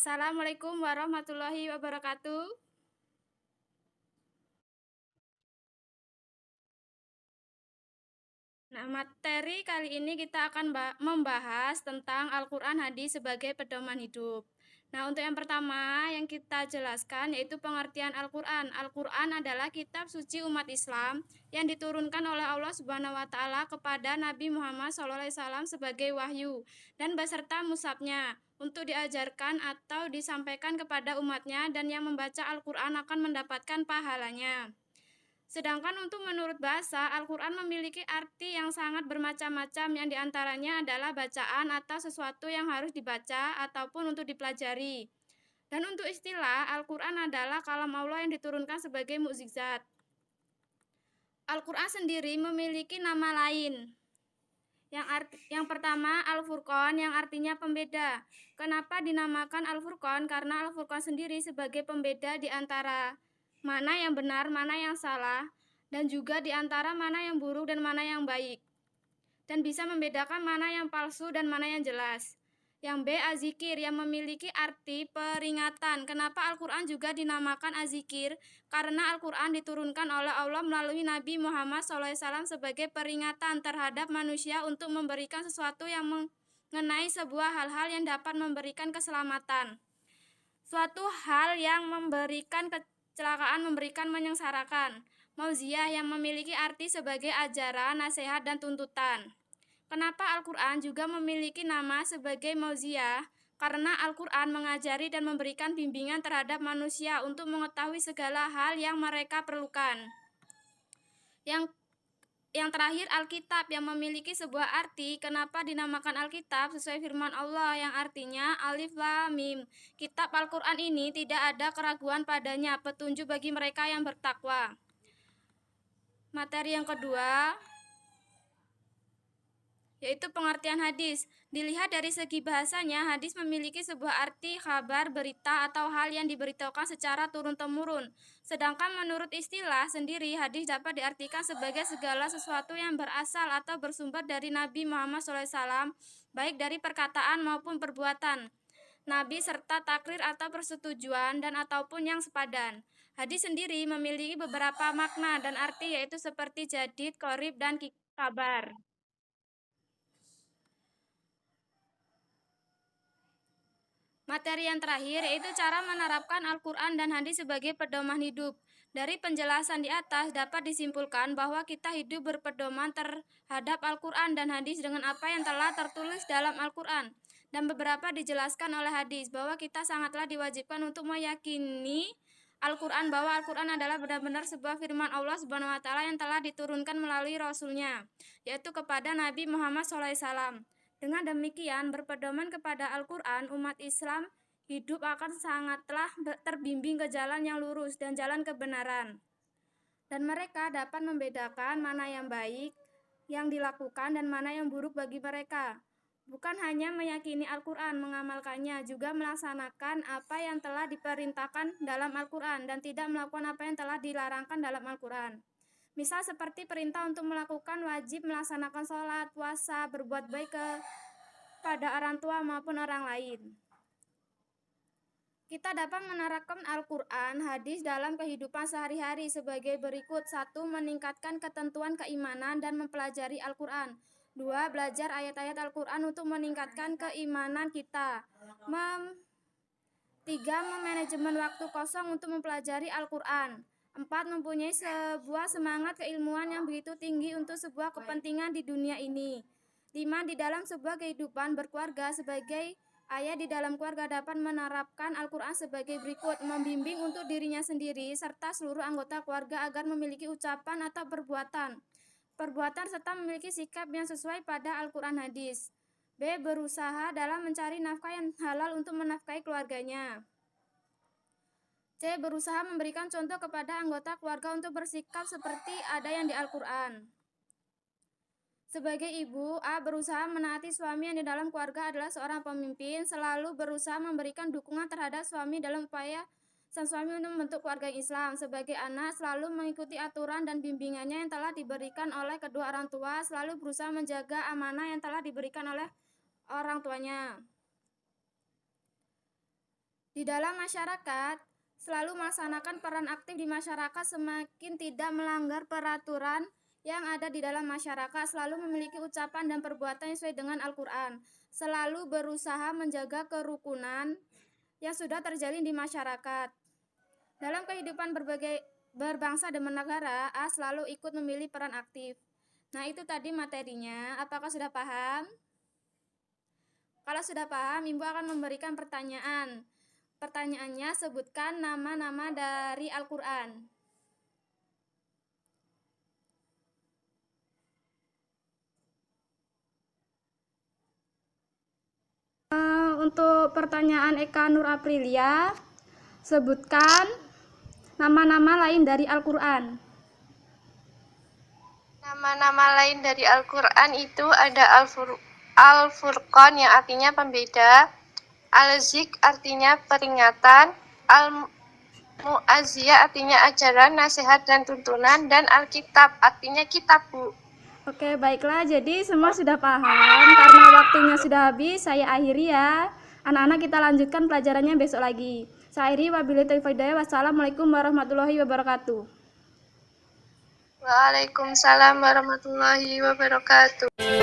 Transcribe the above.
Assalamualaikum warahmatullahi wabarakatuh. Nah, materi kali ini kita akan membahas tentang Al-Quran Hadis sebagai pedoman hidup. Nah, untuk yang pertama yang kita jelaskan yaitu pengertian Al-Quran. Al-Quran adalah kitab suci umat Islam yang diturunkan oleh Allah Subhanahu wa Ta'ala kepada Nabi Muhammad SAW sebagai wahyu dan beserta mushafnya untuk diajarkan atau disampaikan kepada umatnya, dan yang membaca Al-Quran akan mendapatkan pahalanya. Sedangkan untuk menurut bahasa, Al-Quran memiliki arti yang sangat bermacam-macam, yang diantaranya adalah bacaan atau sesuatu yang harus dibaca ataupun untuk dipelajari. Dan untuk istilah, Al-Quran adalah kalam Allah yang diturunkan sebagai mukjizat. Al-Quran sendiri memiliki nama lain. Yang pertama, Al-Furqan, yang artinya pembeda. Kenapa dinamakan Al-Furqan? Karena Al-Furqan sendiri sebagai pembeda di antara mana yang benar, mana yang salah, dan juga di antara mana yang buruk dan mana yang baik. Dan bisa membedakan mana yang palsu dan mana yang jelas. Yang B, Az-Zikir, yang memiliki arti peringatan. Kenapa Al-Quran juga dinamakan Az-Zikir? Karena Al-Quran diturunkan oleh Allah melalui Nabi Muhammad SAW sebagai peringatan terhadap manusia untuk memberikan sesuatu yang mengenai sebuah hal-hal yang dapat memberikan keselamatan. Suatu hal yang memberikan kecelakaan, memberikan menyengsarakan. Mauziah, yang memiliki arti sebagai ajaran, nasihat, dan tuntutan. Kenapa Al-Quran juga memiliki nama sebagai Mauziah? Karena Al-Quran mengajari dan memberikan bimbingan terhadap manusia untuk mengetahui segala hal yang mereka perlukan. Yang terakhir, Alkitab, yang memiliki sebuah arti. Kenapa dinamakan Alkitab? Sesuai firman Allah yang artinya Alif Lam Mim. Kitab Al-Quran ini tidak ada keraguan padanya, petunjuk bagi mereka yang bertakwa. Materi yang kedua yaitu pengertian hadis. Dilihat dari segi bahasanya, hadis memiliki sebuah arti kabar, berita, atau hal yang diberitahukan secara turun-temurun. Sedangkan menurut istilah sendiri, hadis dapat diartikan sebagai segala sesuatu yang berasal atau bersumber dari Nabi Muhammad SAW, baik dari perkataan maupun perbuatan Nabi serta takrir atau persetujuan dan ataupun yang sepadan. Hadis sendiri memiliki beberapa makna dan arti, yaitu seperti jadid, qorib, dan kabar. Materi yang terakhir yaitu cara menerapkan Al-Quran dan hadis sebagai pedoman hidup. Dari penjelasan di atas dapat disimpulkan bahwa kita hidup berpedoman terhadap Al-Quran dan hadis dengan apa yang telah tertulis dalam Al-Quran. Dan beberapa dijelaskan oleh hadis bahwa kita sangatlah diwajibkan untuk meyakini Al-Quran, bahwa Al-Quran adalah benar-benar sebuah firman Allah Subhanahu wa Ta'ala yang telah diturunkan melalui Rasulnya, yaitu kepada Nabi Muhammad SAW. Dengan demikian, berpedoman kepada Al-Quran, umat Islam hidup akan sangatlah terbimbing ke jalan yang lurus dan jalan kebenaran. Dan mereka dapat membedakan mana yang baik yang dilakukan dan mana yang buruk bagi mereka. Bukan hanya meyakini Al-Quran, mengamalkannya, juga melaksanakan apa yang telah diperintahkan dalam Al-Quran dan tidak melakukan apa yang telah dilarangkan dalam Al-Quran. Misal seperti perintah untuk melakukan wajib melaksanakan sholat, puasa, berbuat baik kepada orang tua maupun orang lain. Kita dapat menerapkan Al-Quran, hadis dalam kehidupan sehari-hari sebagai berikut. 1. Meningkatkan ketentuan keimanan dan mempelajari Al-Quran. 2. Belajar ayat-ayat Al-Quran untuk meningkatkan keimanan kita. 3. Memanajemen waktu kosong untuk mempelajari Al-Quran. 4. Mempunyai sebuah semangat keilmuan yang begitu tinggi untuk sebuah kepentingan di dunia ini. 5. Di dalam sebuah kehidupan berkeluarga, sebagai ayah di dalam keluarga dapat menerapkan Al-Quran sebagai berikut. Membimbing untuk dirinya sendiri serta seluruh anggota keluarga agar memiliki ucapan atau perbuatan serta memiliki sikap yang sesuai pada Al-Quran hadis. B. Berusaha dalam mencari nafkah yang halal untuk menafkahi keluarganya. C. Berusaha memberikan contoh kepada anggota keluarga untuk bersikap seperti ada yang di Al-Quran. Sebagai ibu, A. Berusaha menaati suami yang di dalam keluarga adalah seorang pemimpin, selalu berusaha memberikan dukungan terhadap suami dalam upaya sang suami untuk membentuk keluarga Islam. Sebagai anak, selalu mengikuti aturan dan bimbingannya yang telah diberikan oleh kedua orang tua, selalu berusaha menjaga amanah yang telah diberikan oleh orang tuanya. Di dalam masyarakat, selalu melaksanakan peran aktif di masyarakat semakin tidak melanggar peraturan yang ada di dalam masyarakat, selalu memiliki ucapan dan perbuatan yang sesuai dengan Al-Quran, selalu berusaha menjaga kerukunan yang sudah terjalin di masyarakat. Dalam kehidupan berbangsa dan bernegara, A selalu ikut memilih peran aktif. Nah, itu tadi materinya. Apakah sudah paham? Kalau sudah paham, Ibu akan memberikan pertanyaan. Pertanyaannya, sebutkan nama-nama dari Al-Quran. Untuk pertanyaan Eka Nur Aprilia, sebutkan nama-nama lain dari Al-Quran. Nama-nama lain dari Al-Quran itu ada Al-Furqan yang artinya pembeda, Al-Zik artinya peringatan, Al-Mu'azziyah artinya ajaran, nasihat dan tuntunan, dan Al-Kitab artinya kitab, Bu. Oke, baiklah. Jadi semua sudah paham. Karena waktunya sudah habis, saya akhiri ya. Anak-anak, kita lanjutkan pelajarannya besok lagi. Saya akhiri. Wabillahi taufiq wal hidayah. Wassalamualaikum warahmatullahi wabarakatuh. Waalaikumsalam warahmatullahi wabarakatuh.